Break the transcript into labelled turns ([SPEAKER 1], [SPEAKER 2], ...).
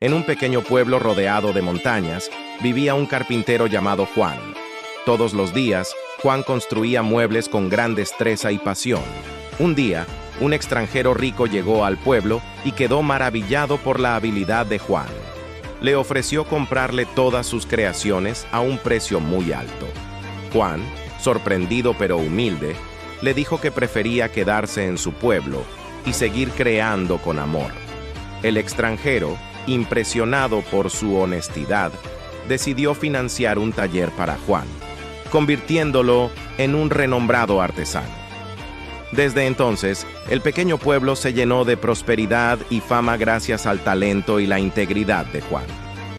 [SPEAKER 1] En un pequeño pueblo rodeado de montañas, vivía un carpintero llamado Juan. Todos los días, Juan construía muebles con gran destreza y pasión. Un día, un extranjero rico llegó al pueblo y quedó maravillado por la habilidad de Juan. Le ofreció comprarle todas sus creaciones a un precio muy alto. Juan, sorprendido pero humilde, le dijo que prefería quedarse en su pueblo y seguir creando con amor. El extranjero, impresionado por su honestidad, decidió financiar un taller para Juan, convirtiéndolo en un renombrado artesano. Desde entonces, el pequeño pueblo se llenó de prosperidad y fama gracias al talento y la integridad de Juan.